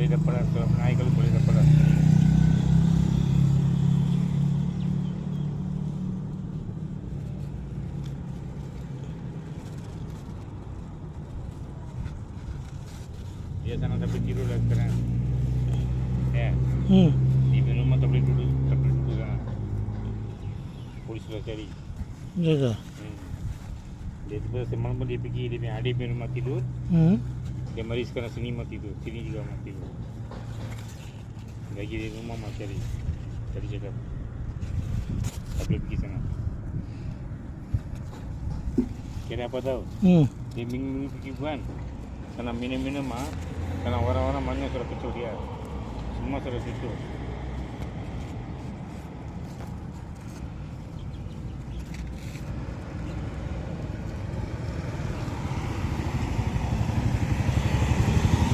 boleh dapat, kalau naik kalau boleh dapat. Dia sana sampai tidur lah sekarang. Ya. Di rumah tak boleh duduk sana. Polis sudah cari. Jaga. Dia tu semalam pun dia pergi dia punya adik punya rumah tidur. Dia mari sekarang sini mau tidur, sini juga mau tidur. Lagi di rumah mau cari. Tadi cakap tak boleh pergi sana. Kira apa tahu? Dia minggu pergi bukan. Sana minum-minum mah. Karena orang-orang mana sudah kecoh dia. Semua sudah kecoh.